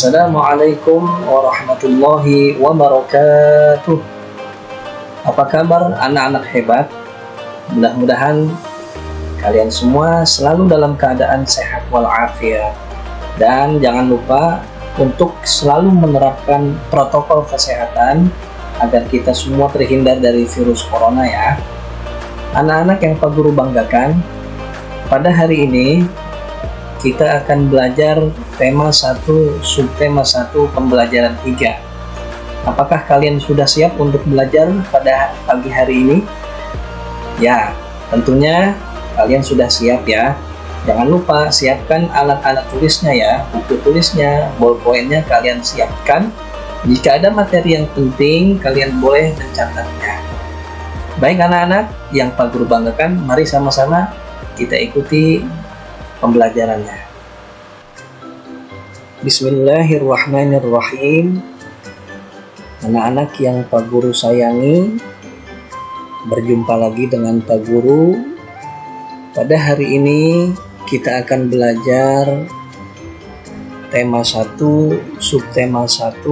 Assalamualaikum warahmatullahi wabarakatuh. Apa kabar anak-anak hebat? Mudah-mudahan kalian semua selalu dalam keadaan sehat walafiat. Dan jangan lupa untuk selalu menerapkan protokol kesehatan agar kita semua terhindar dari virus corona ya. Anak-anak yang Pak Guru banggakan, pada hari ini kita akan belajar tema 1, subtema 1, pembelajaran 3. Apakah kalian sudah siap untuk belajar pada pagi hari ini? Ya, tentunya kalian sudah siap ya. Jangan lupa siapkan alat-alat tulisnya ya, buku tulisnya, ballpointnya kalian siapkan. Jika ada materi yang penting, kalian boleh mencatatnya. Baik anak-anak yang Pak Guru banggakan, mari sama-sama kita ikuti pembelajarannya. Bismillahirrahmanirrahim. Anak-anak yang Pak Guru sayangi, berjumpa lagi dengan Pak Guru. Pada hari ini kita akan belajar tema 1, subtema 1,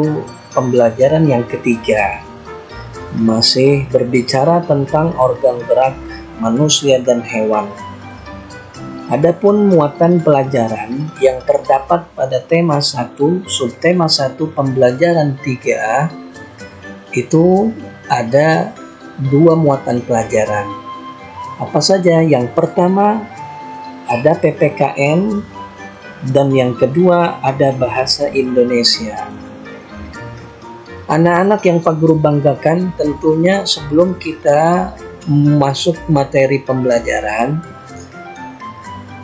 pembelajaran yang ketiga. Masih berbicara tentang organ gerak manusia dan hewan. Adapun muatan pelajaran yang terdapat pada tema 1, subtema 1, pembelajaran 3 itu ada 2 muatan pelajaran. Apa saja? Yang pertama ada PPKN dan yang kedua ada bahasa Indonesia. Anak-anak yang Pak Guru banggakan, tentunya sebelum kita masuk materi pembelajaran,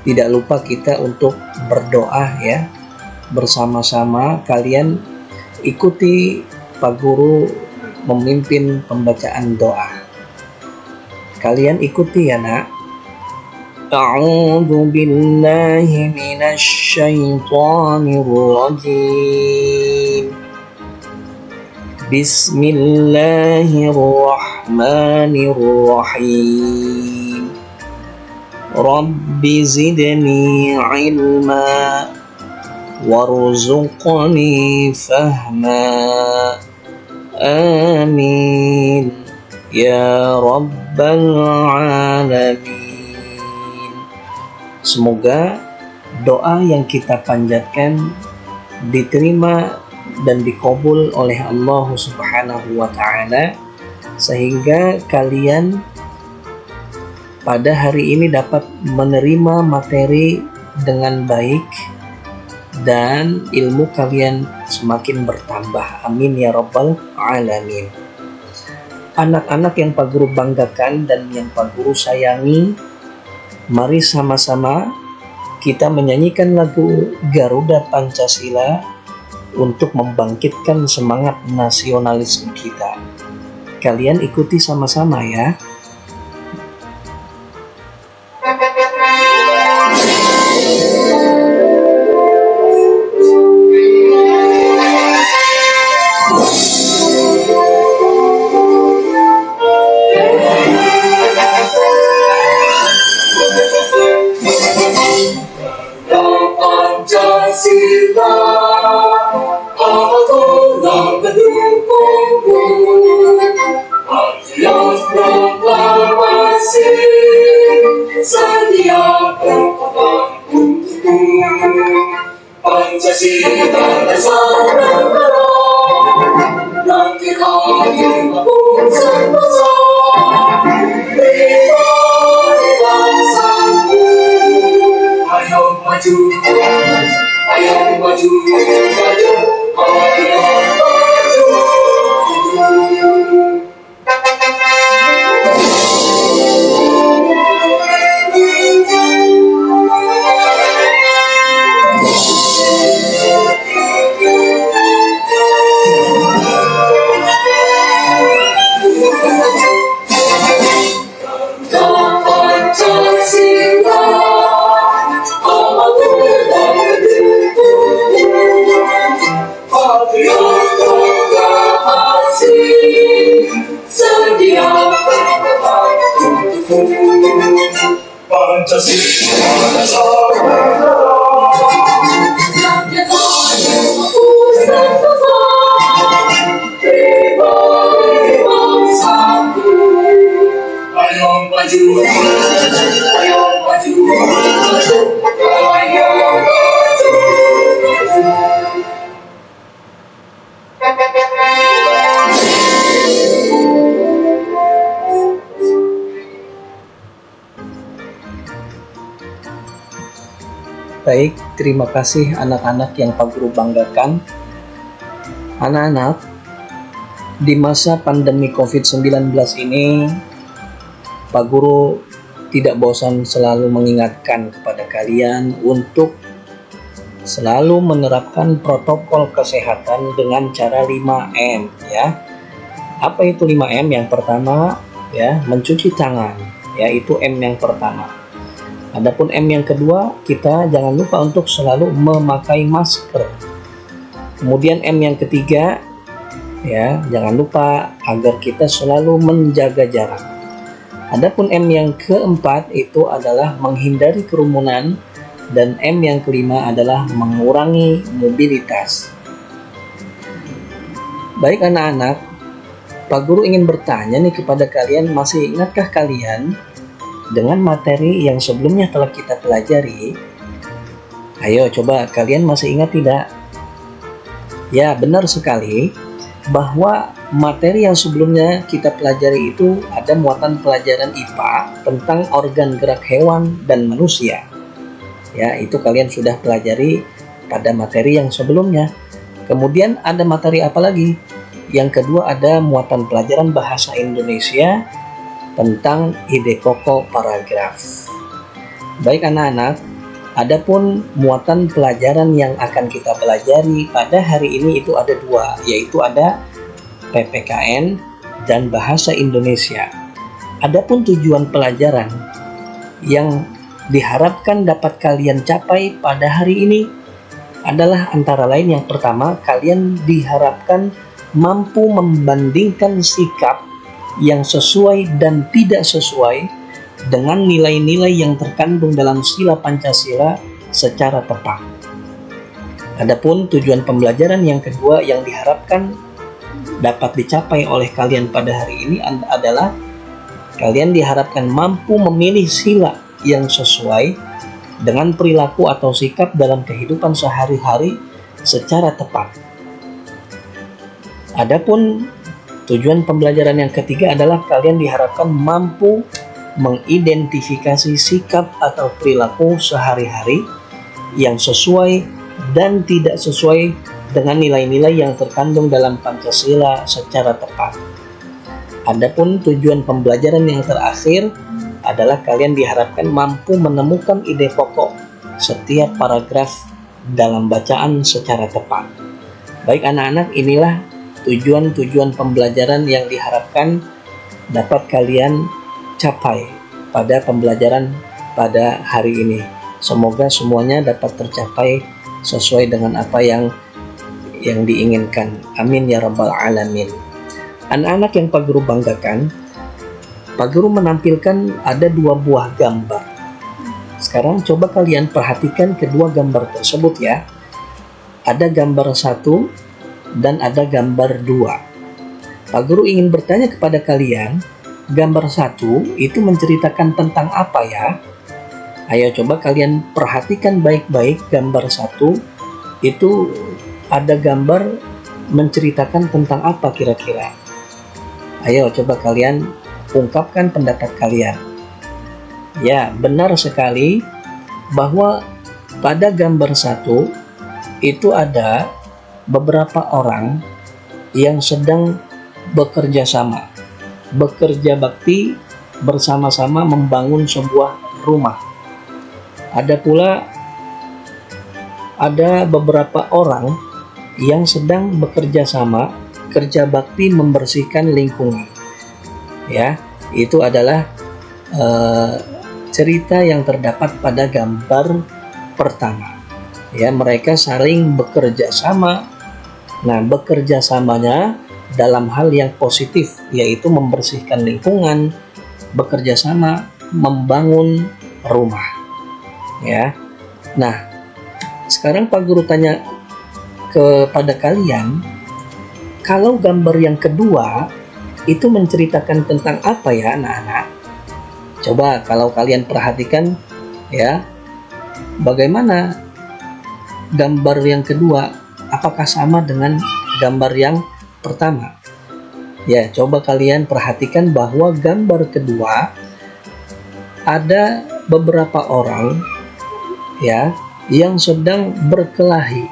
tidak lupa kita untuk berdoa ya. Bersama-sama kalian ikuti Pak Guru memimpin pembacaan doa. Kalian ikuti ya nak. A'udzu billahi minasy syaithanir rajim. Bismillahirrahmanirrahim. Rabbi zidni ilma warzuqni fahma. Amin ya rabbal alamin. Semoga doa yang kita panjatkan diterima dan dikabul oleh Allah Subhanahu wa ta'ala, sehingga kalian pada hari ini dapat menerima materi dengan baik dan ilmu kalian semakin bertambah. Amin ya rabbal alamin. Anak-anak yang Pak Guru banggakan dan yang Pak Guru sayangi, mari sama-sama kita menyanyikan lagu Garuda Pancasila untuk membangkitkan semangat nasionalisme kita. Kalian ikuti sama-sama ya. Pancasila bersama nanti kami membangun bangsa. Beri bangsaku, ayo maju, ayo maju, maju, ayo maju. Pancasila Baik, terima kasih anak-anak yang Pak Guru banggakan. Anak-anak, di masa pandemi COVID-19 ini, Pak Guru tidak bosan selalu mengingatkan kepada kalian untuk selalu menerapkan protokol kesehatan dengan cara 5M ya. Apa itu 5M? Yang pertama ya, mencuci tangan, yaitu M yang pertama. Adapun M yang kedua, kita jangan lupa untuk selalu memakai masker. Kemudian M yang ketiga, ya, jangan lupa agar kita selalu menjaga jarak. Adapun M yang keempat itu adalah menghindari kerumunan, dan M yang kelima adalah mengurangi mobilitas. Baik anak-anak, Pak Guru ingin bertanya nih kepada kalian, masih ingatkah kalian dengan materi yang sebelumnya telah kita pelajari? Ayo coba, kalian masih ingat tidak? Ya, benar sekali bahwa materi yang sebelumnya kita pelajari itu ada muatan pelajaran IPA tentang organ gerak hewan dan manusia. Ya, itu kalian sudah pelajari pada materi yang sebelumnya. Kemudian ada materi apa lagi? Yang kedua ada muatan pelajaran bahasa Indonesia tentang ide pokok paragraf. Baik anak-anak, adapun muatan pelajaran yang akan kita pelajari pada hari ini itu ada dua, yaitu ada PPKN dan bahasa Indonesia. Adapun tujuan pelajaran yang diharapkan dapat kalian capai pada hari ini adalah antara lain yang pertama, kalian diharapkan mampu membandingkan sikap yang sesuai dan tidak sesuai dengan nilai-nilai yang terkandung dalam sila Pancasila secara tepat. Adapun tujuan pembelajaran yang kedua yang diharapkan dapat dicapai oleh kalian pada hari ini adalah kalian diharapkan mampu memilih sila yang sesuai dengan perilaku atau sikap dalam kehidupan sehari-hari secara tepat. Adapun tujuan pembelajaran yang ketiga adalah kalian diharapkan mampu mengidentifikasi sikap atau perilaku sehari-hari yang sesuai dan tidak sesuai dengan nilai-nilai yang terkandung dalam Pancasila secara tepat. Adapun tujuan pembelajaran yang terakhir adalah kalian diharapkan mampu menemukan ide pokok setiap paragraf dalam bacaan secara tepat. Baik anak-anak, inilah tujuan-tujuan pembelajaran yang diharapkan dapat kalian capai pada pembelajaran pada hari ini. Semoga semuanya dapat tercapai sesuai dengan apa yang diinginkan. Amin ya rabbal alamin. Anak-anak yang Pak Guru banggakan, Pak Guru menampilkan ada dua buah gambar. Sekarang coba kalian perhatikan kedua gambar tersebut ya. Ada gambar 1 dan ada gambar 2. Pak Guru ingin bertanya kepada kalian, gambar 1 itu menceritakan tentang apa ya? Ayo coba kalian perhatikan baik-baik gambar 1 itu ada gambar menceritakan tentang apa kira-kira? Ayo coba kalian ungkapkan pendapat kalian. Ya, benar sekali bahwa pada gambar 1 itu ada beberapa orang yang sedang bekerja sama, bekerja bakti bersama-sama membangun sebuah rumah. Ada pula beberapa orang yang sedang bekerja sama, kerja bakti membersihkan lingkungan. Ya, itu adalah cerita yang terdapat pada gambar pertama. Ya, mereka saling bekerja sama. Nah, bekerja samanya dalam hal yang positif, yaitu membersihkan lingkungan, bekerja sama membangun rumah. Ya. Nah, sekarang Pak Guru tanya kepada kalian, kalau gambar yang kedua itu menceritakan tentang apa ya anak-anak? Coba kalau kalian perhatikan ya, bagaimana gambar yang kedua? Apakah sama dengan gambar yang pertama? Ya, coba kalian perhatikan bahwa gambar kedua ada beberapa orang ya yang sedang berkelahi,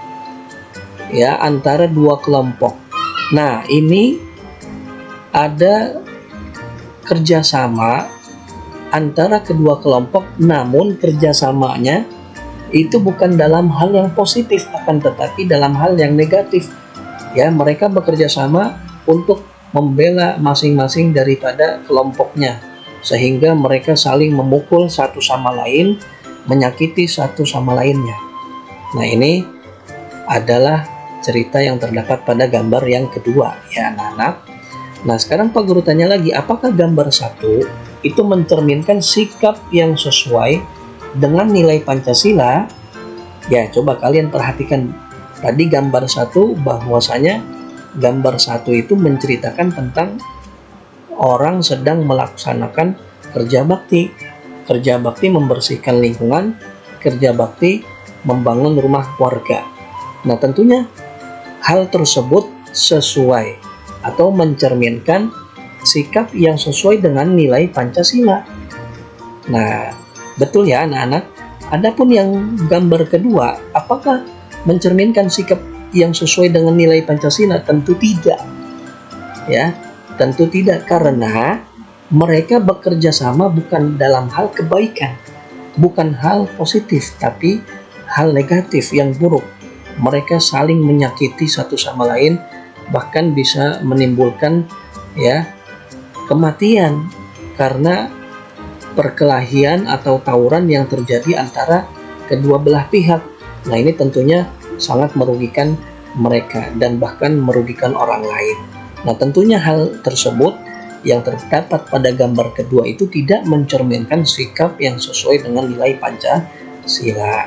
ya, antara dua kelompok. Nah, ini ada kerjasama antara kedua kelompok, namun kerjasamanya itu bukan dalam hal yang positif, akan tetapi dalam hal yang negatif. Ya, mereka bekerja sama untuk membela masing-masing daripada kelompoknya, sehingga mereka saling memukul satu sama lain, menyakiti satu sama lainnya. Nah, ini adalah cerita yang terdapat pada gambar yang kedua, ya anak-anak. Nah, sekarang Pak Guru tanya lagi, apakah gambar 1 itu mencerminkan sikap yang sesuai dengan nilai Pancasila? Ya, coba kalian perhatikan. Tadi gambar 1 bahwasanya gambar 1 itu menceritakan tentang orang sedang melaksanakan kerja bakti. Kerja bakti membersihkan lingkungan, kerja bakti membangun rumah warga. Nah, tentunya hal tersebut sesuai atau mencerminkan sikap yang sesuai dengan nilai Pancasila. Nah, betul ya anak-anak. Adapun yang gambar kedua, apakah mencerminkan sikap yang sesuai dengan nilai Pancasila? Tentu tidak. Ya, tentu tidak, karena mereka bekerja sama bukan dalam hal kebaikan, bukan hal positif, tapi hal negatif yang buruk. Mereka saling menyakiti satu sama lain, bahkan bisa menimbulkan, ya, kematian karena perkelahian atau tawuran yang terjadi antara kedua belah pihak. Nah, ini tentunya sangat merugikan mereka dan bahkan merugikan orang lain. Nah, tentunya hal tersebut yang terdapat pada gambar kedua itu tidak mencerminkan sikap yang sesuai dengan nilai Pancasila.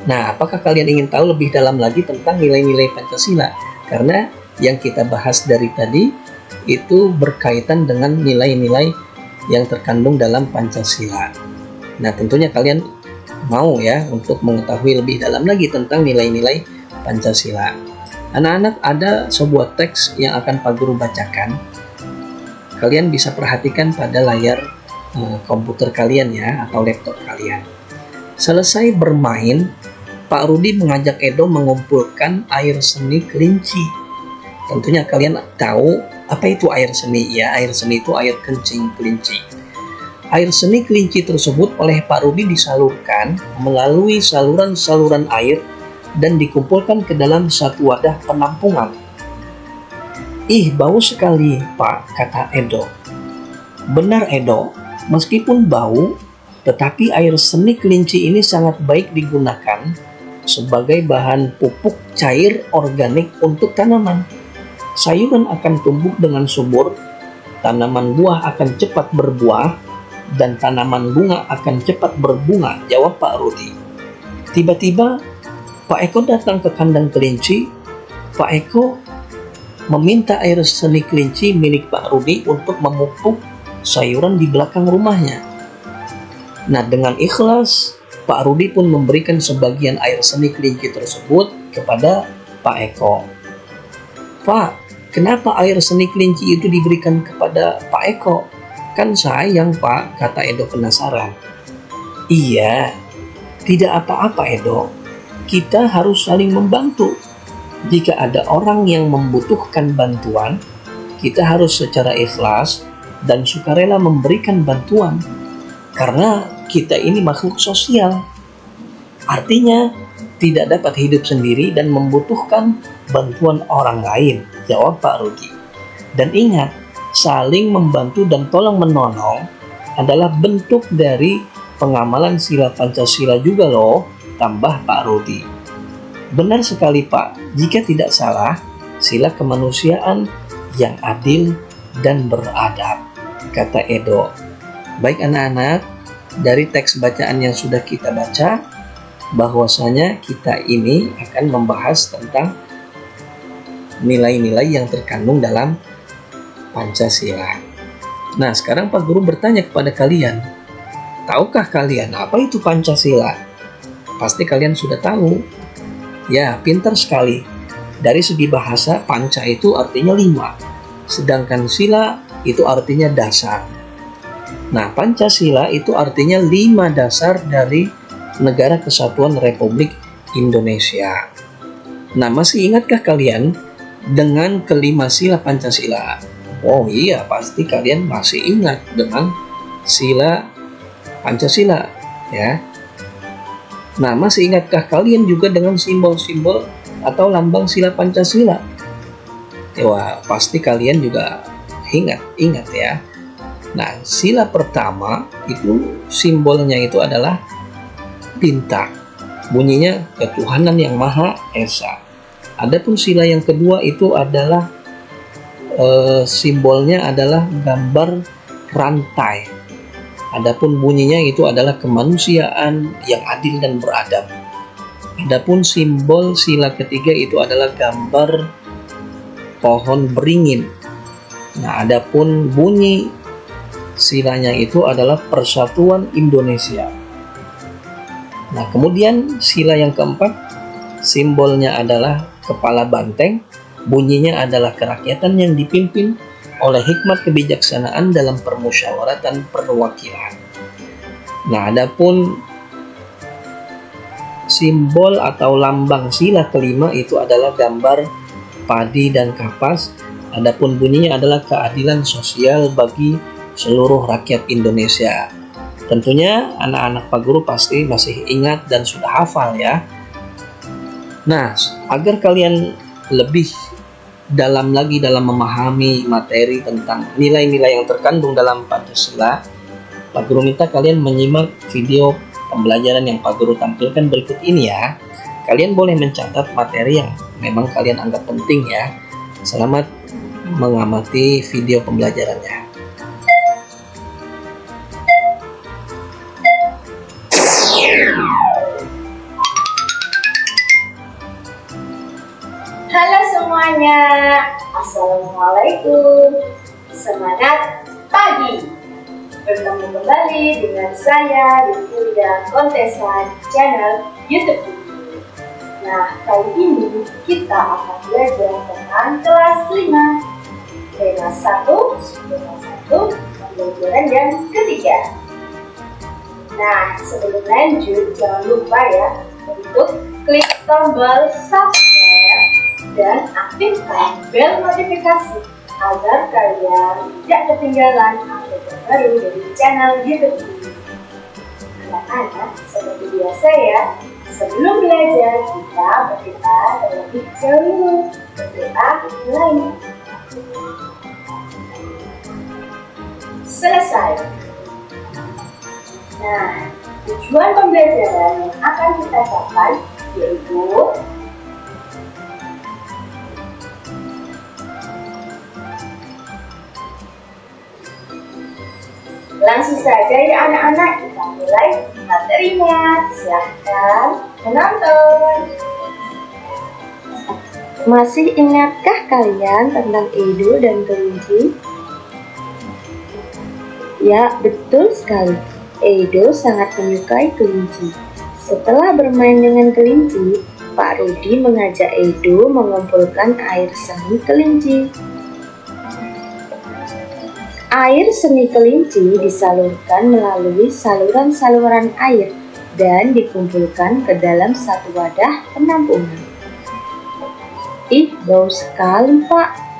Nah, apakah kalian ingin tahu lebih dalam lagi tentang nilai-nilai Pancasila? Karena yang kita bahas dari tadi itu berkaitan dengan nilai-nilai yang terkandung dalam Pancasila. Nah, tentunya kalian mau ya untuk mengetahui lebih dalam lagi tentang nilai-nilai Pancasila. Anak-anak, ada sebuah teks yang akan Pak Guru bacakan. Kalian bisa perhatikan pada layar komputer kalian ya, atau laptop kalian. Selesai bermain, Pak Rudi mengajak Edo mengumpulkan air seni kelinci. Tentunya kalian tahu apa itu air seni ya. Air seni itu air kencing kelinci. Air seni kelinci tersebut oleh Pak Rudi disalurkan melalui saluran-saluran air dan dikumpulkan ke dalam satu wadah penampungan. Ih, bau sekali, Pak, kata Edo. Benar, Edo, meskipun bau, tetapi air seni kelinci ini sangat baik digunakan sebagai bahan pupuk cair organik untuk tanaman. Sayuran akan tumbuh dengan subur, tanaman buah akan cepat berbuah, dan tanaman bunga akan cepat berbunga, jawab Pak Rudi. Tiba-tiba, Pak Eko datang ke kandang kelinci. Pak Eko meminta air seni kelinci milik Pak Rudi untuk memupuk sayuran di belakang rumahnya. Nah, dengan ikhlas, Pak Rudi pun memberikan sebagian air seni kelinci tersebut kepada Pak Eko. Pak, kenapa air seni kelinci itu diberikan kepada Pak Eko? Kan sayang, Pak, kata Edo penasaran. Iya, tidak apa-apa, Edo. Kita harus saling membantu. Jika ada orang yang membutuhkan bantuan, kita harus secara ikhlas dan sukarela memberikan bantuan. Karena kita ini makhluk sosial. Artinya, tidak dapat hidup sendiri dan membutuhkan bantuan orang lain, jawab Pak Rudi. Dan ingat, saling membantu dan tolong-menolong adalah bentuk dari pengamalan sila Pancasila juga loh, tambah Pak Rudi. Benar sekali, Pak, jika tidak salah, sila kemanusiaan yang adil dan beradab, kata Edo. Baik anak-anak, dari teks bacaan yang sudah kita baca, bahwasanya kita ini akan membahas tentang nilai-nilai yang terkandung dalam Pancasila. Nah, sekarang Pak Guru bertanya kepada kalian, tahukah kalian apa itu Pancasila? Pasti kalian sudah tahu. Ya, pintar sekali. Dari segi bahasa, panca itu artinya 5, sedangkan sila itu artinya dasar. Nah, Pancasila itu artinya 5 dasar dari Negara Kesatuan Republik Indonesia. Nah, masih ingatkah kalian dengan kelima sila Pancasila? Oh iya, pasti kalian masih ingat dengan sila Pancasila, ya. Nah, masih ingatkah kalian juga dengan simbol-simbol atau lambang sila Pancasila? Wah, pasti kalian juga ingat ya. Nah, sila pertama itu simbolnya itu adalah bintang. Bunyinya ketuhanan yang Maha Esa. Adapun sila yang kedua itu adalah simbolnya adalah gambar rantai. Adapun bunyinya itu adalah kemanusiaan yang adil dan beradab. Adapun simbol sila ketiga itu adalah gambar pohon beringin. Nah, adapun bunyi silanya itu adalah Persatuan Indonesia. Nah, kemudian sila yang keempat, simbolnya adalah kepala banteng. Bunyinya adalah kerakyatan yang dipimpin oleh hikmat kebijaksanaan dalam permusyawaratan perwakilan. Nah, adapun simbol atau lambang sila kelima itu adalah gambar padi dan kapas. Adapun bunyinya adalah keadilan sosial bagi seluruh rakyat Indonesia. Tentunya anak-anak Pak Guru pasti masih ingat dan sudah hafal ya. Nah, agar kalian lebih dalam lagi dalam memahami materi tentang nilai-nilai yang terkandung dalam Pancasila, Pak Guru minta kalian menyimak video pembelajaran yang Pak Guru tampilkan berikut ini ya. Kalian boleh mencatat materi yang memang kalian anggap penting ya. Selamat mengamati video pembelajarannya. Halo semuanya, Assalamualaikum. Semangat pagi. Bertemu kembali dengan saya Yuda Kontesan channel YouTube. Nah, kali ini kita akan belajar tentang kelas 5 tema 1, pembelajaran yang ketiga. Nah, sebelum lanjut jangan lupa ya untuk klik tombol subscribe dan aktifkan bel notifikasi agar kalian tidak ketinggalan update terbaru dari channel YouTube ini. Anak-anak, seperti biasa ya, sebelum belajar kita berdoa terlebih dahulu. Berdoa mulai. Selesai. Nah, tujuan pembelajaran yang akan kita capai yaitu langsung saja ya anak-anak, kita mulai materinya. Silahkan menonton. Masih ingatkah kalian tentang Edo dan kelinci? Ya, betul sekali. Edo sangat menyukai kelinci. Setelah bermain dengan kelinci, Pak Rudi mengajak Edo mengumpulkan air seni kelinci. Air seni kelinci disalurkan melalui saluran-saluran air dan dikumpulkan ke dalam satu wadah penampungan. Ih, bau sekali, Pak.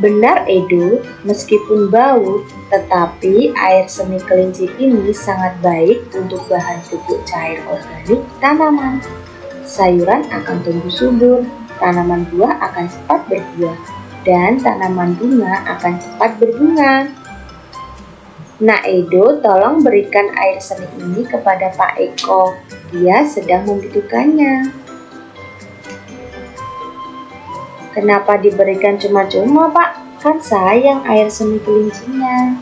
Benar, Edo, meskipun bau, tetapi air seni kelinci ini sangat baik untuk bahan pupuk cair organik tanaman. Sayuran akan tumbuh subur, tanaman buah akan cepat berbuah, dan tanaman bunga akan cepat berbunga. Nah, Edo, tolong berikan air seni ini kepada Pak Eko. Dia sedang membutuhkannya. Kenapa diberikan cuma-cuma, Pak? Kan sayang air seni kelincinya.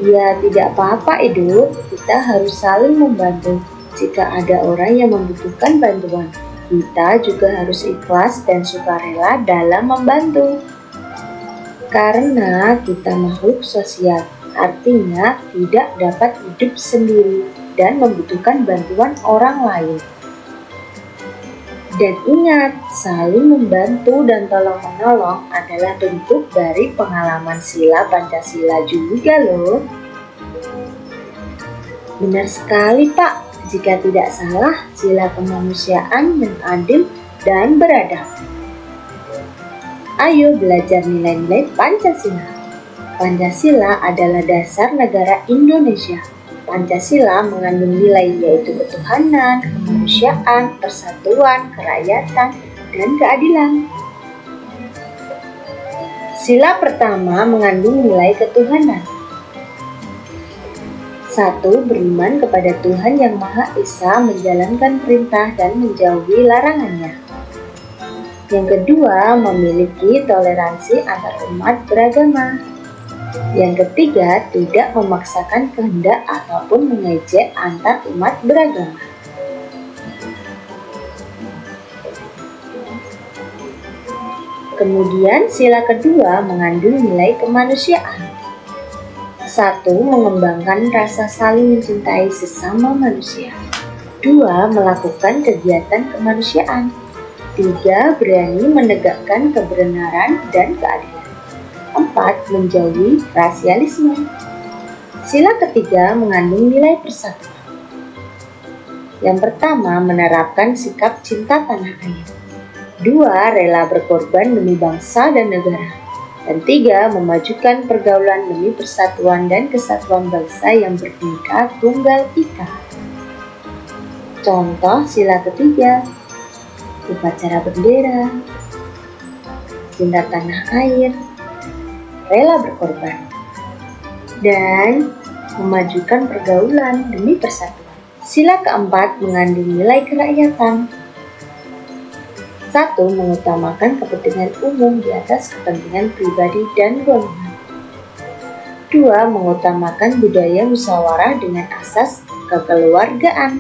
Ya, tidak apa-apa, Edo. Kita harus saling membantu. Jika ada orang yang membutuhkan bantuan, kita juga harus ikhlas dan sukarela dalam membantu. Karena kita makhluk sosial, artinya tidak dapat hidup sendiri dan membutuhkan bantuan orang lain. Dan ingat, saling membantu dan tolong-menolong adalah bentuk dari pengalaman sila Pancasila juga loh. Benar sekali, Pak. Jika tidak salah, sila kemanusiaan yang adil dan beradab. Ayo belajar nilai-nilai Pancasila. Pancasila adalah dasar negara Indonesia. Pancasila mengandung nilai yaitu ketuhanan, kemanusiaan, persatuan, kerakyatan, dan keadilan. Sila pertama mengandung nilai ketuhanan. 1. Beriman kepada Tuhan Yang Maha Esa, menjalankan perintah dan menjauhi larangannya. Yang kedua, memiliki toleransi antar umat beragama. Yang ketiga, tidak memaksakan kehendak ataupun mengejek antar umat beragama. Kemudian sila kedua mengandung nilai kemanusiaan. 1. Mengembangkan rasa saling mencintai sesama manusia. 2. Melakukan kegiatan kemanusiaan. 3. Berani menegakkan kebenaran dan keadilan. 4. Menjauhi rasialisme. Sila ketiga mengandung nilai persatuan. Yang pertama, menerapkan sikap cinta tanah air. 2. Rela berkorban demi bangsa dan negara. Dan 3. Memajukan pergaulan demi persatuan dan kesatuan bangsa yang Bhinneka Tunggal Ika. Contoh sila ketiga, upacara bendera, cinta tanah air, rela berkorban, dan memajukan pergaulan demi persatuan. Sila keempat mengandung nilai kerakyatan. 1. Mengutamakan kepentingan umum di atas kepentingan pribadi dan golongan. 2. Mengutamakan budaya musyawarah dengan asas kekeluargaan.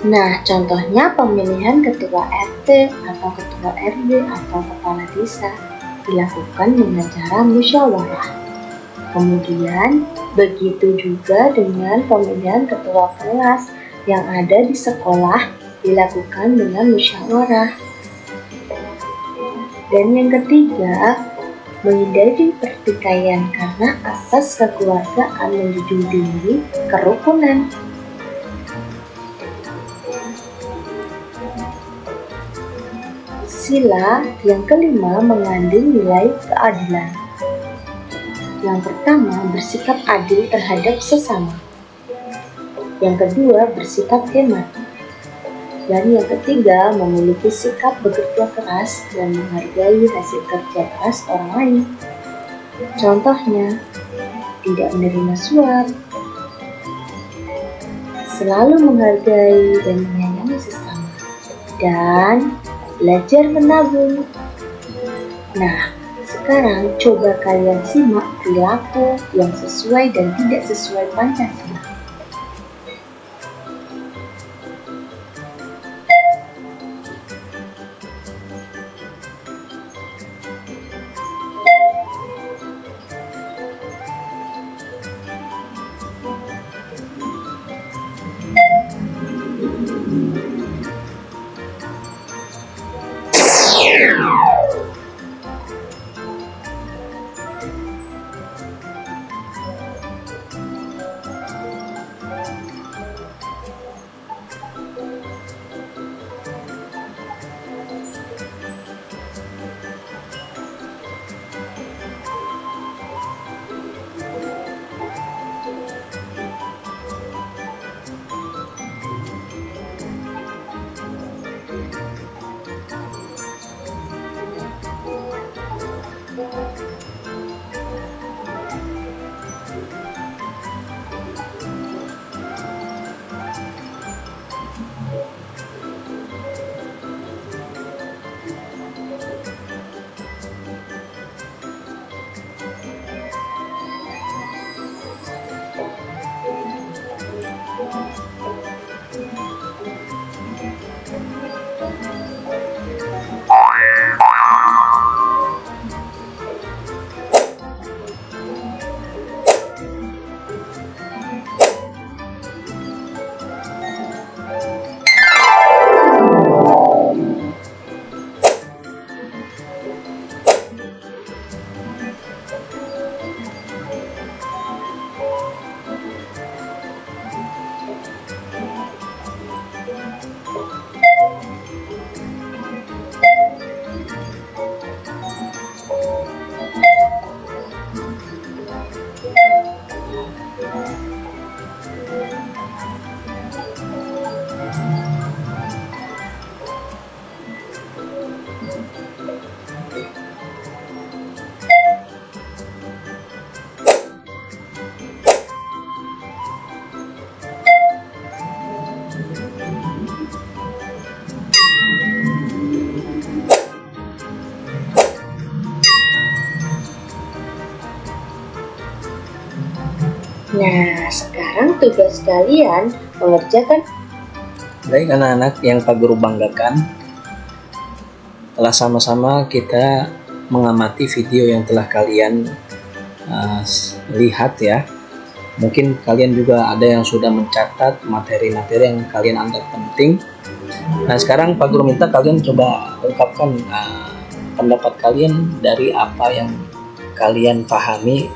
Nah, contohnya pemilihan ketua RT atau ketua RW atau kepala desa dilakukan dengan cara musyawarah. Kemudian, begitu juga dengan pemilihan ketua kelas yang ada di sekolah dilakukan dengan musyawarah. Dan yang ketiga, menghindari pertikaian karena asas kekeluargaan menjunjung tinggi kerukunan. Sila yang kelima mengandung nilai keadilan. Yang pertama, bersikap adil terhadap sesama. Yang kedua, bersikap hemat. Dan yang ketiga, memiliki sikap bekerja keras dan menghargai hasil kerja keras orang lain. Contohnya, tidak menerima suap, selalu menghargai dan menyayangi sesama, dan belajar menabung. Nah, sekarang coba kalian simak perilaku yang sesuai dan tidak sesuai Pancasila. Nah, sekarang tugas kalian mengerjakan. Baik anak-anak yang Pak Guru banggakan, telah sama-sama kita mengamati video yang telah kalian lihat ya. Mungkin kalian juga ada yang sudah mencatat materi-materi yang kalian anggap penting. Nah, sekarang Pak Guru minta kalian coba ungkapkan pendapat kalian dari apa yang kalian pahami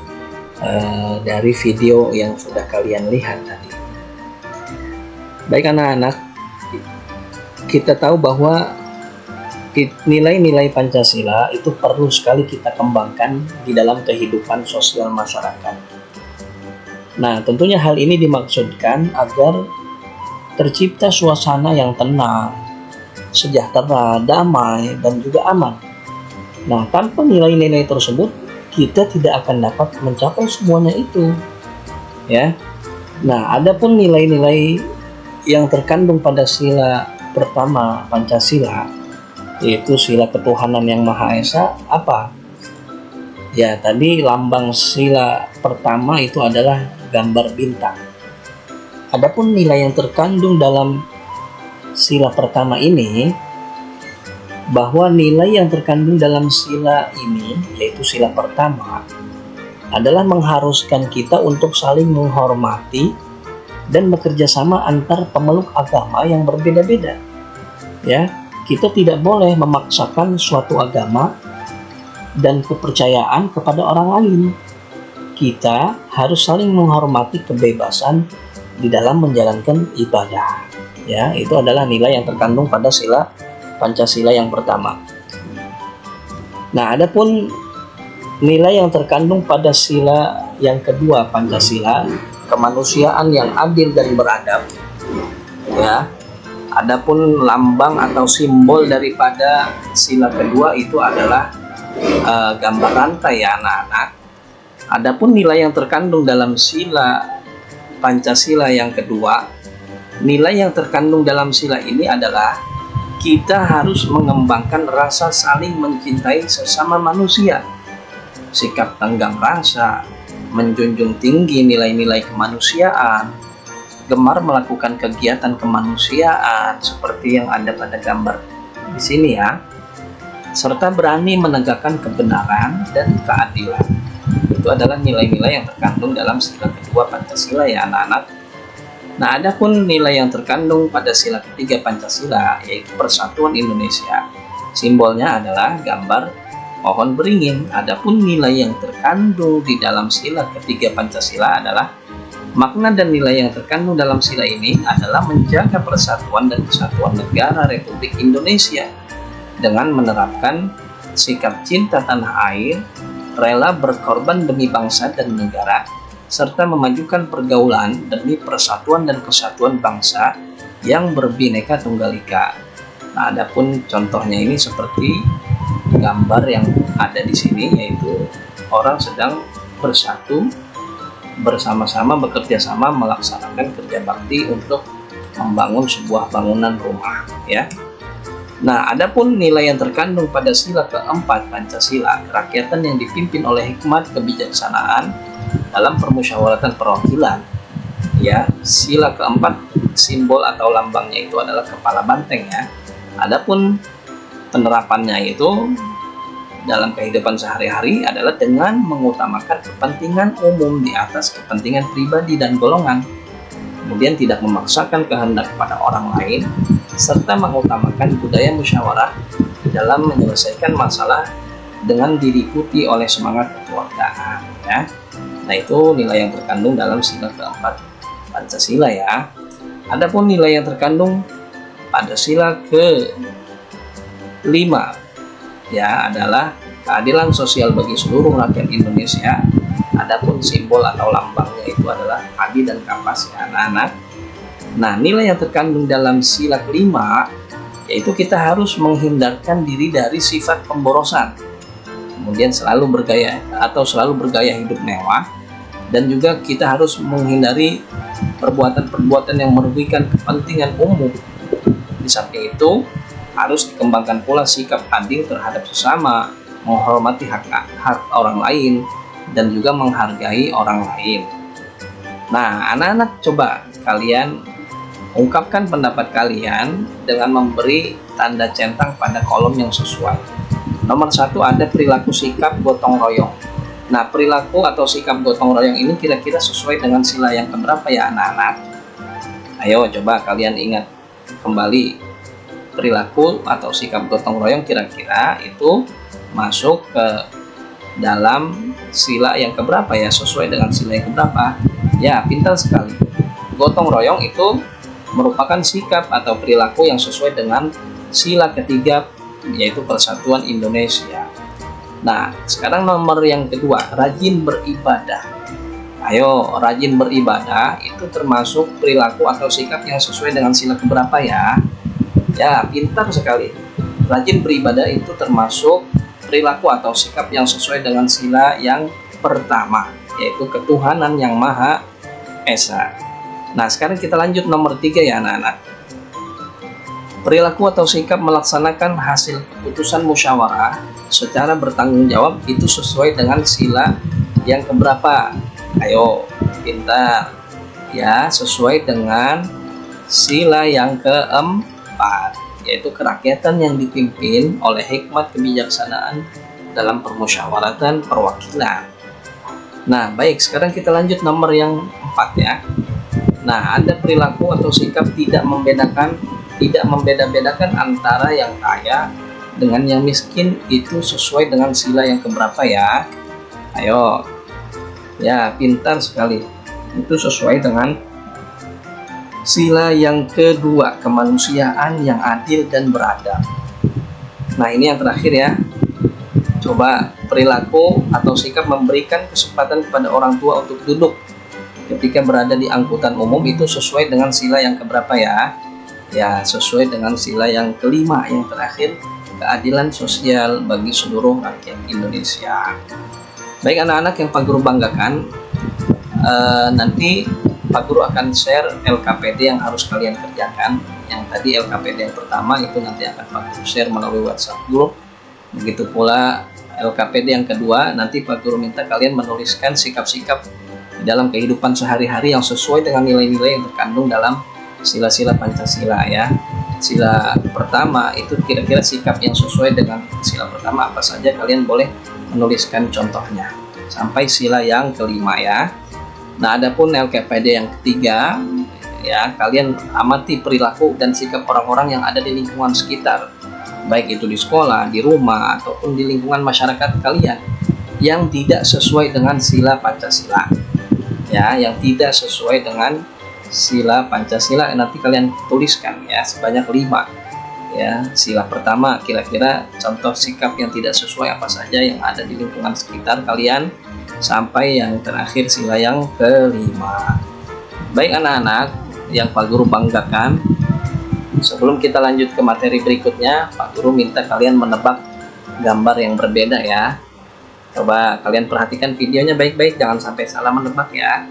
dari video yang sudah kalian lihat tadi. Baik anak-anak, kita tahu bahwa nilai-nilai Pancasila itu perlu sekali kita kembangkan di dalam kehidupan sosial masyarakat. Nah, tentunya hal ini dimaksudkan agar tercipta suasana yang tenang, sejahtera, damai, dan juga aman. Nah, tanpa nilai-nilai tersebut, kita tidak akan dapat mencapai semuanya itu. Ya. Nah, adapun nilai-nilai yang terkandung pada sila pertama Pancasila, yaitu sila ketuhanan yang Maha Esa, apa? Ya, tadi lambang sila pertama itu adalah gambar bintang. Adapun nilai yang terkandung dalam sila pertama ini, bahwa nilai yang terkandung dalam sila ini, yaitu sila pertama, adalah mengharuskan kita untuk saling menghormati dan bekerja sama antar pemeluk agama yang berbeda-beda. Ya, kita tidak boleh memaksakan suatu agama dan kepercayaan kepada orang lain. Kita harus saling menghormati kebebasan di dalam menjalankan ibadah. Ya, itu adalah nilai yang terkandung pada sila Pancasila yang pertama. Nah, adapun nilai yang terkandung pada sila yang kedua Pancasila, kemanusiaan yang adil dan beradab. Ya. Adapun lambang atau simbol daripada sila kedua itu adalah gambar rantai ya anak-anak. Adapun nilai yang terkandung dalam sila Pancasila yang kedua, nilai yang terkandung dalam sila ini adalah kita harus mengembangkan rasa saling mencintai sesama manusia, sikap tenggang rasa, menjunjung tinggi nilai-nilai kemanusiaan, gemar melakukan kegiatan kemanusiaan seperti yang ada pada gambar di sini ya, serta berani menegakkan kebenaran dan keadilan. Itu adalah nilai-nilai yang terkandung dalam sila kedua Pancasila ya anak-anak. Nah, adapun nilai yang terkandung pada sila ketiga Pancasila, yaitu Persatuan Indonesia, simbolnya adalah gambar pohon beringin. Adapun nilai yang terkandung di dalam sila ketiga Pancasila adalah makna dan nilai yang terkandung dalam sila ini adalah menjaga persatuan dan kesatuan negara Republik Indonesia dengan menerapkan sikap cinta tanah air, rela berkorban demi bangsa dan negara, serta memajukan pergaulan demi persatuan dan kesatuan bangsa yang berbineka tunggal ika. Nah, adapun contohnya ini seperti gambar yang ada di sini, yaitu orang sedang bersatu bersama-sama bekerja sama melaksanakan kerja bakti untuk membangun sebuah bangunan rumah ya. Nah, adapun nilai yang terkandung pada sila keempat Pancasila, kerakyatan yang dipimpin oleh hikmat kebijaksanaan dalam permusyawaratan perwakilan. Ya, sila keempat simbol atau lambangnya itu adalah kepala banteng ya. Adapun penerapannya itu dalam kehidupan sehari-hari adalah dengan mengutamakan kepentingan umum di atas kepentingan pribadi dan golongan, kemudian tidak memaksakan kehendak kepada orang lain, serta mengutamakan budaya musyawarah dalam menyelesaikan masalah dengan diikuti oleh semangat kekeluargaan ya. Nah, itu nilai yang terkandung dalam sila keempat Pancasila ya. Adapun nilai yang terkandung pada sila kelima ya adalah keadilan sosial bagi seluruh rakyat Indonesia. Adapun simbol atau lambangnya itu adalah adi dan kapas ya anak-anak. Nah, nilai yang terkandung dalam sila kelima yaitu kita harus menghindarkan diri dari sifat pemborosan, kemudian selalu bergaya hidup mewah, dan juga kita harus menghindari perbuatan-perbuatan yang merugikan kepentingan umum. Di samping itu harus dikembangkan pula sikap adil terhadap sesama, menghormati hak orang lain, dan juga menghargai orang lain. Nah, anak-anak coba kalian ungkapkan pendapat kalian dengan memberi tanda centang pada kolom yang sesuai. Nomor 1 ada perilaku sikap gotong royong. Nah, perilaku atau sikap gotong royong ini kira-kira sesuai dengan sila yang keberapa ya anak-anak? Ayo coba kalian ingat kembali, perilaku atau sikap gotong royong kira-kira itu masuk ke dalam sila yang keberapa ya, sesuai dengan sila yang keberapa? Ya, pintar sekali. Gotong royong itu merupakan sikap atau perilaku yang sesuai dengan sila ketiga, yaitu Persatuan Indonesia. Nah, sekarang nomor yang kedua, rajin beribadah. Ayo, rajin beribadah itu termasuk perilaku atau sikap yang sesuai dengan sila keberapa ya? Ya, pintar sekali. Rajin beribadah itu termasuk perilaku atau sikap yang sesuai dengan sila yang pertama, yaitu ketuhanan yang Maha Esa. Nah, sekarang kita lanjut nomor 3 ya anak-anak. Perilaku atau sikap melaksanakan hasil keputusan musyawarah secara bertanggung jawab itu sesuai dengan sila yang keberapa? Ayo, pintar. Ya, sesuai dengan sila yang keempat, yaitu kerakyatan yang dipimpin oleh hikmat kebijaksanaan dalam permusyawaratan perwakilan. Nah, baik, sekarang kita lanjut nomor yang 4 ya. Nah, ada perilaku atau sikap tidak membeda-bedakan antara yang kaya dengan yang miskin, itu sesuai dengan sila yang keberapa ya? Ayo. Ya, pintar sekali. Itu sesuai dengan sila yang kedua, kemanusiaan yang adil dan beradab. Nah, ini yang terakhir ya. Coba perilaku atau sikap memberikan kesempatan kepada orang tua untuk duduk ketika berada di angkutan umum, itu sesuai dengan sila yang keberapa ya? Ya, sesuai dengan sila yang kelima, yang terakhir, keadilan sosial bagi seluruh rakyat Indonesia. Baik anak-anak yang Pak Guru banggakan, nanti Pak Guru akan share LKPD yang harus kalian kerjakan. Yang tadi LKPD yang pertama itu nanti akan Pak Guru share melalui WhatsApp group. Begitu pula LKPD yang kedua, nanti Pak Guru minta kalian menuliskan sikap-sikap dalam kehidupan sehari-hari yang sesuai dengan nilai-nilai yang terkandung dalam sila-sila Pancasila ya. Sila pertama itu kira-kira sikap yang sesuai dengan sila pertama apa saja, kalian boleh menuliskan contohnya sampai sila yang kelima ya. Nah, adapun LKPD yang ketiga ya, kalian amati perilaku dan sikap orang-orang yang ada di lingkungan sekitar, baik itu di sekolah, di rumah, ataupun di lingkungan masyarakat kalian yang tidak sesuai dengan sila Pancasila ya, yang tidak sesuai dengan sila Pancasila. Nanti kalian tuliskan ya sebanyak 5 ya. Sila pertama kira-kira contoh sikap yang tidak sesuai apa saja yang ada di lingkungan sekitar kalian, sampai yang terakhir sila yang kelima. Baik anak-anak yang Pak Guru banggakan, sebelum kita lanjut ke materi berikutnya, Pak Guru minta kalian menebak gambar yang berbeda ya. Coba kalian perhatikan videonya baik-baik, jangan sampai salah menebak ya.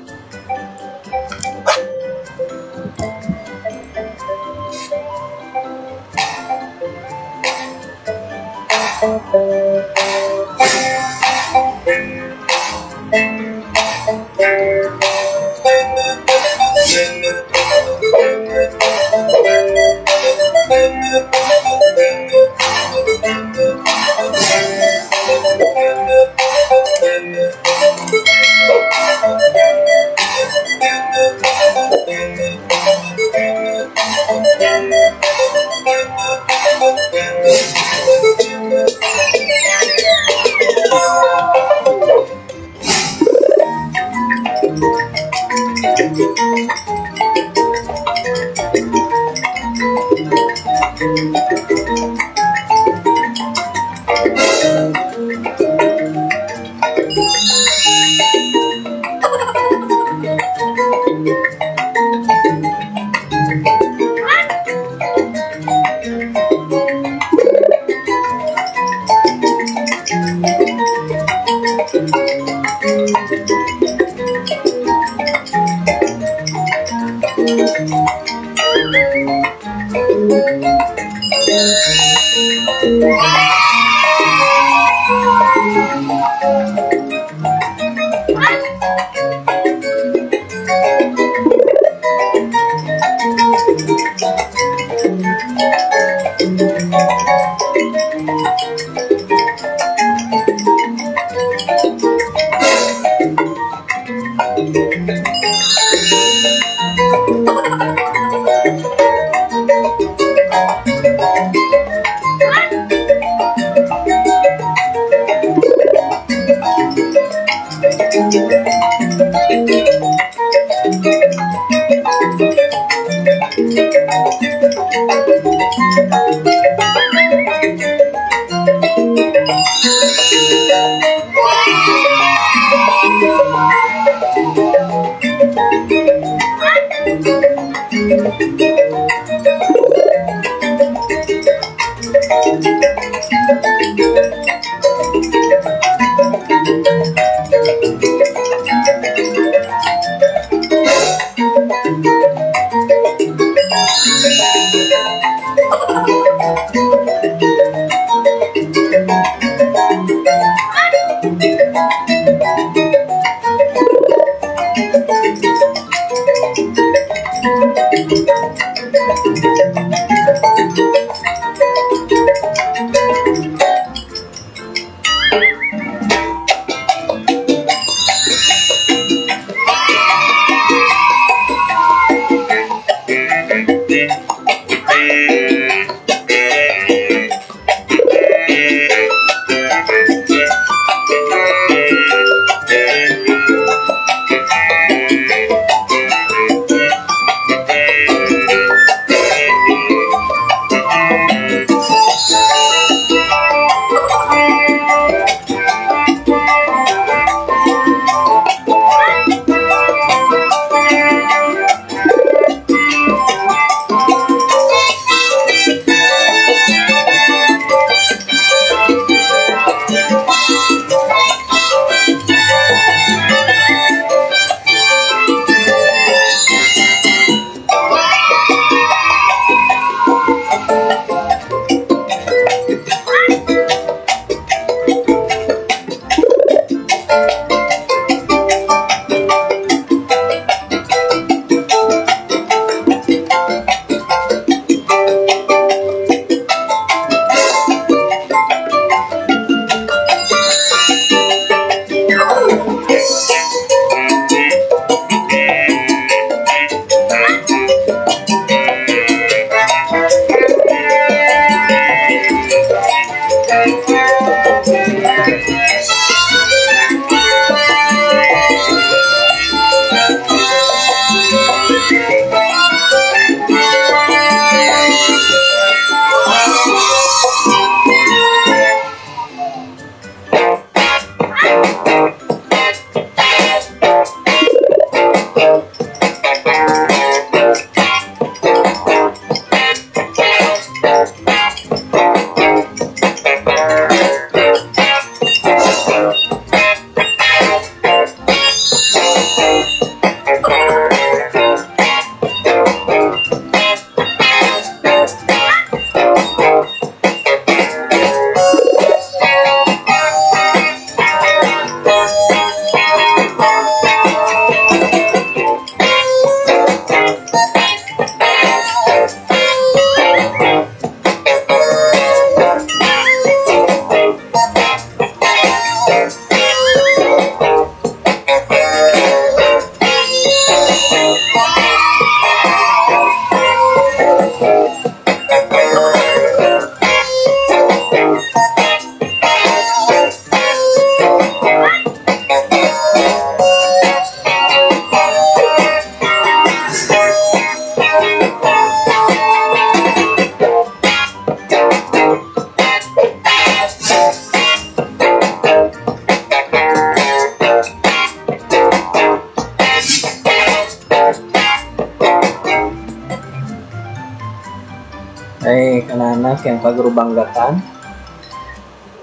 Baik, anak-anak yang Pak Guru banggakan.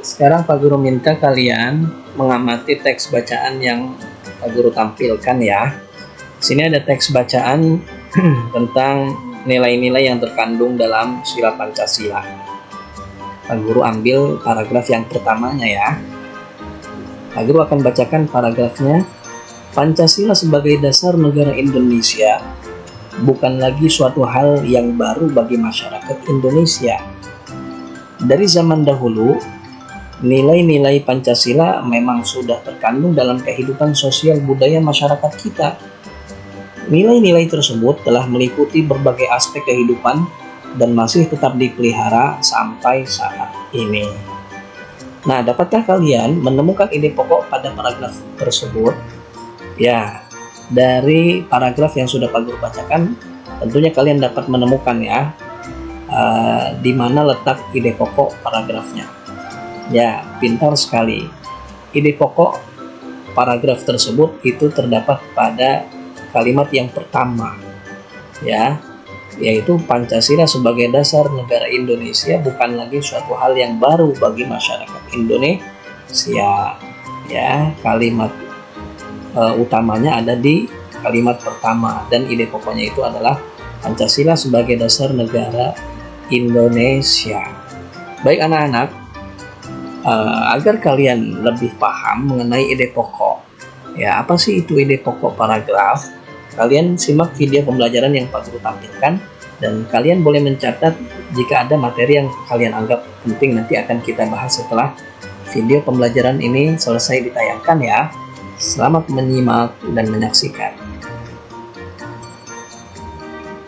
Sekarang Pak Guru minta kalian mengamati teks bacaan yang Pak Guru tampilkan ya. Sini ada teks bacaan tentang nilai-nilai yang terkandung dalam sila Pancasila. Pak Guru ambil paragraf yang pertamanya ya. Pak Guru akan bacakan paragrafnya. Pancasila sebagai dasar negara Indonesia bukan lagi suatu hal yang baru bagi masyarakat Indonesia. Dari zaman dahulu, nilai-nilai Pancasila memang sudah terkandung dalam kehidupan sosial budaya masyarakat kita. Nilai-nilai tersebut telah meliputi berbagai aspek kehidupan dan masih tetap dipelihara sampai saat ini. Nah, dapatkah kalian menemukan ide pokok pada paragraf tersebut? Ya, dari paragraf yang sudah Pak Guru bacakan, tentunya kalian dapat menemukan ya di mana letak ide pokok paragrafnya. Ya, pintar sekali. Ide pokok paragraf tersebut itu terdapat pada kalimat yang pertama. Ya, yaitu Pancasila sebagai dasar negara Indonesia bukan lagi suatu hal yang baru bagi masyarakat Indonesia. Ya, kalimat utamanya ada di kalimat pertama, dan ide pokoknya itu adalah Pancasila sebagai dasar negara Indonesia. Baik anak-anak, agar kalian lebih paham mengenai ide pokok, ya apa sih itu ide pokok paragraf? Kalian simak video pembelajaran yang Pak Guru tampilkan, dan kalian boleh mencatat jika ada materi yang kalian anggap penting, nanti akan kita bahas setelah video pembelajaran ini selesai ditayangkan ya. Selamat menyimak dan menyaksikan.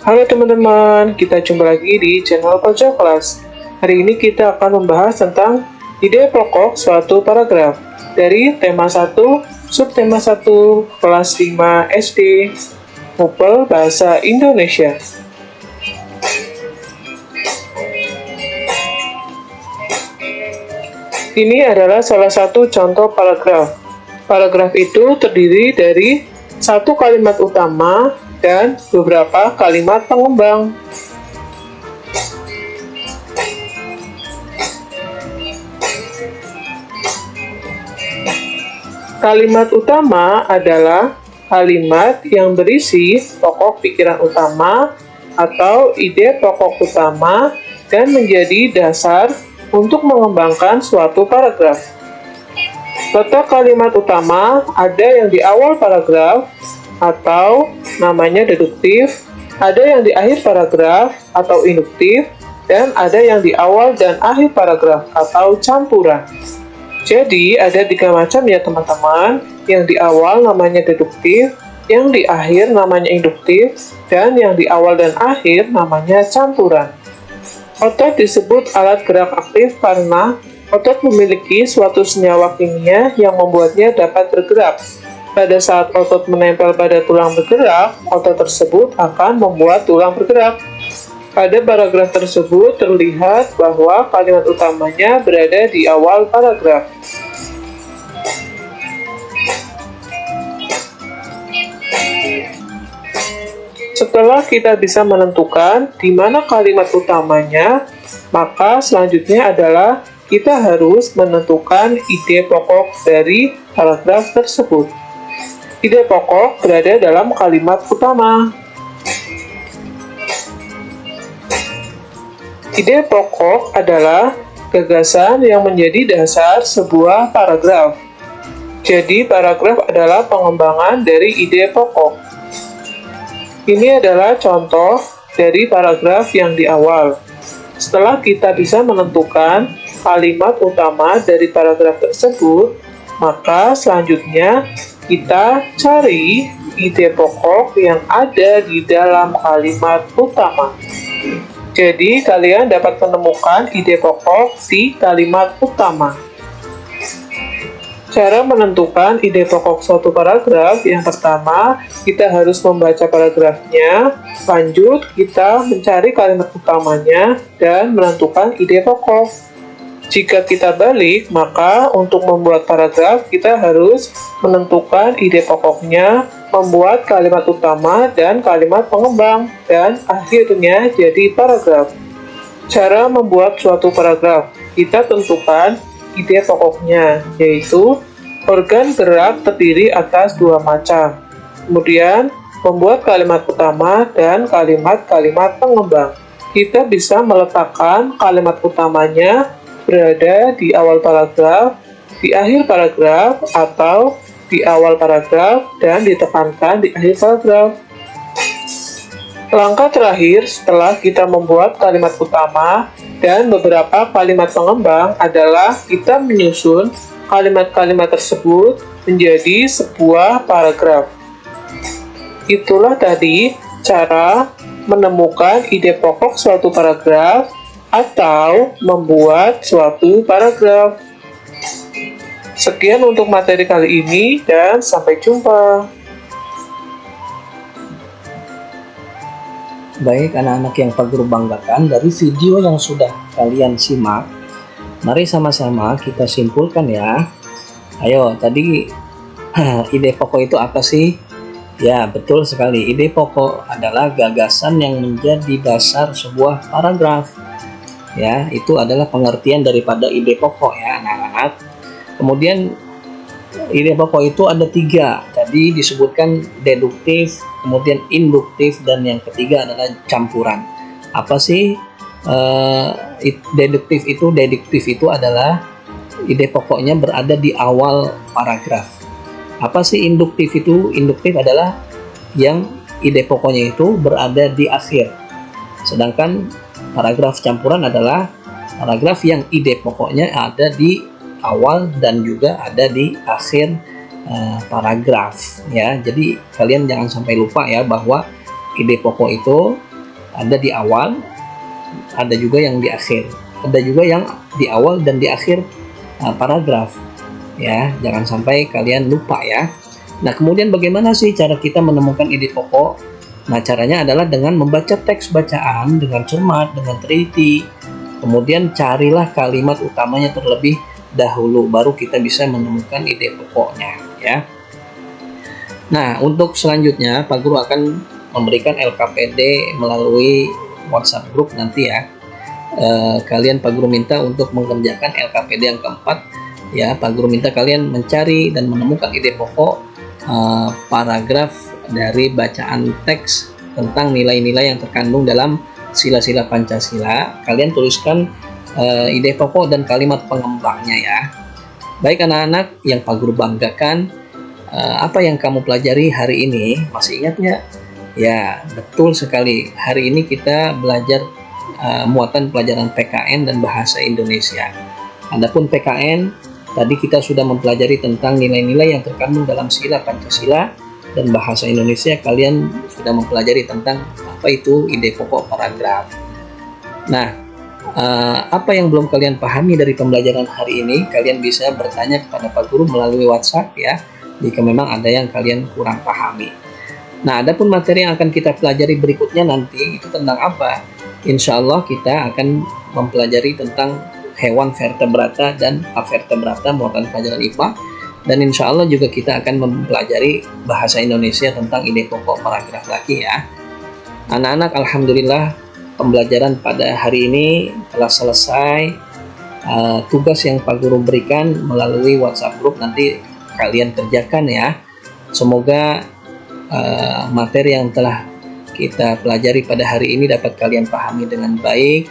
Halo teman-teman, kita jumpa lagi di channel Pojok Kelas. Hari ini kita akan membahas tentang ide pokok suatu paragraf dari tema 1, subtema 1, kelas 5 SD, Mupel Bahasa Indonesia. Ini adalah salah satu contoh paragraf. Paragraf itu terdiri dari satu kalimat utama dan beberapa kalimat pengembang. Kalimat utama adalah kalimat yang berisi pokok pikiran utama atau ide pokok utama dan menjadi dasar untuk mengembangkan suatu paragraf. Letak kalimat utama ada yang di awal paragraf atau namanya deduktif, ada yang di akhir paragraf atau induktif, dan ada yang di awal dan akhir paragraf atau campuran. Jadi ada 3 macam ya teman-teman. Yang di awal namanya deduktif, yang di akhir namanya induktif, dan yang di awal dan akhir namanya campuran. Otot disebut alat gerak aktif karena otot memiliki suatu senyawa kimia yang membuatnya dapat bergerak. Pada saat otot menempel pada tulang bergerak, otot tersebut akan membuat tulang bergerak. Pada paragraf tersebut terlihat bahwa kalimat utamanya berada di awal paragraf. Setelah kita bisa menentukan di mana kalimat utamanya, maka selanjutnya adalah kita harus menentukan ide pokok dari paragraf tersebut. Ide pokok berada dalam kalimat utama. Ide pokok adalah gagasan yang menjadi dasar sebuah paragraf. Jadi, paragraf adalah pengembangan dari ide pokok. Ini adalah contoh dari paragraf yang di awal. Setelah kita bisa menentukan kalimat utama dari paragraf tersebut, maka selanjutnya kita cari ide pokok yang ada di dalam kalimat utama. Jadi, kalian dapat menemukan ide pokok di kalimat utama. Cara menentukan ide pokok suatu paragraf, yang pertama, kita harus membaca paragrafnya, lanjut kita mencari kalimat utamanya, dan menentukan ide pokok. Jika kita balik, maka untuk membuat paragraf, kita harus menentukan ide pokoknya, membuat kalimat utama dan kalimat pengembang, dan akhirnya jadi paragraf. Cara membuat suatu paragraf, kita tentukan ide pokoknya, yaitu organ gerak terdiri atas 2 macam. Kemudian, membuat kalimat utama dan kalimat-kalimat pengembang. Kita bisa meletakkan kalimat utamanya berada di awal paragraf, di akhir paragraf, atau di awal paragraf dan ditekankan di akhir paragraf. Langkah terakhir setelah kita membuat kalimat utama dan beberapa kalimat pengembang adalah kita menyusun kalimat-kalimat tersebut menjadi sebuah paragraf. Itulah tadi cara menemukan ide pokok suatu paragraf atau membuat suatu paragraf. Sekian untuk materi kali ini dan sampai jumpa. Baik anak-anak yang Pak Guru banggakan, dari video yang sudah kalian simak, mari sama-sama kita simpulkan ya. Ayo, tadi ide pokok itu apa sih? Ya, betul sekali. Ide pokok adalah gagasan yang menjadi dasar sebuah paragraf. Ya, itu adalah pengertian daripada ide pokok ya, anak-anak. Kemudian ide pokok itu ada 3. Tadi disebutkan deduktif, kemudian induktif, dan yang ketiga adalah campuran. Apa sih deduktif itu? Deduktif itu adalah ide pokoknya berada di awal paragraf. Apa sih induktif itu? Induktif adalah yang ide pokoknya itu berada di akhir. Sedangkan paragraf campuran adalah paragraf yang ide pokoknya ada di awal dan juga ada di akhir paragraf ya. Jadi kalian jangan sampai lupa ya bahwa ide pokok itu ada di awal, ada juga yang di akhir, ada juga yang di awal dan di akhir paragraf. Ya, jangan sampai kalian lupa ya. Nah, kemudian bagaimana sih cara kita menemukan ide pokok? Nah, caranya adalah dengan membaca teks bacaan dengan cermat, dengan teliti. Kemudian carilah kalimat utamanya terlebih dahulu, baru kita bisa menemukan ide pokoknya ya. Nah, untuk selanjutnya Pak Guru akan memberikan LKPD melalui WhatsApp group nanti ya. Kalian Pak Guru minta untuk mengerjakan LKPD yang keempat. Ya, Pak Guru minta kalian mencari dan menemukan ide pokok paragraf dari bacaan teks tentang nilai-nilai yang terkandung dalam sila-sila Pancasila. Kalian tuliskan ide pokok dan kalimat pengembangnya ya. Baik anak-anak yang Pak Guru banggakan, apa yang kamu pelajari hari ini? Masih ingat nggak? Ya, betul sekali. Hari ini kita belajar muatan pelajaran PKN dan bahasa Indonesia. Adapun PKN, tadi kita sudah mempelajari tentang nilai-nilai yang terkandung dalam sila Pancasila, dan bahasa Indonesia kalian sudah mempelajari tentang apa itu ide pokok paragraf. Nah, apa yang belum kalian pahami dari pembelajaran hari ini, kalian bisa bertanya kepada Pak Guru melalui WhatsApp ya, jika memang ada yang kalian kurang pahami. Nah, adapun materi yang akan kita pelajari berikutnya nanti itu tentang apa? Insya Allah kita akan mempelajari tentang hewan vertebrata dan avertebrata muatan pelajaran IPA, dan insya Allah juga kita akan mempelajari bahasa Indonesia tentang ide pokok paragraf lagi ya. Anak-anak, alhamdulillah pembelajaran pada hari ini telah selesai. Tugas yang Pak Guru berikan melalui WhatsApp group nanti kalian kerjakan ya. Semoga materi yang telah kita pelajari pada hari ini dapat kalian pahami dengan baik,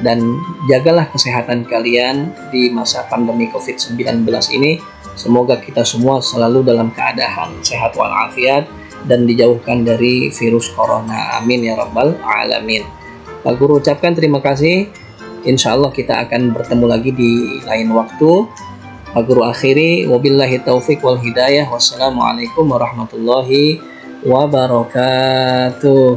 dan jagalah kesehatan kalian di masa pandemi COVID-19 ini. Semoga kita semua selalu dalam keadaan sehat walafiat dan dijauhkan dari virus corona. Amin ya rabbal alamin. Pak Guru ucapkan terima kasih. Insya Allah kita akan bertemu lagi di lain waktu. Pak Guru akhiri, wabillahi taufik wal hidayah. Wassalamualaikum warahmatullahi wabarakatuh.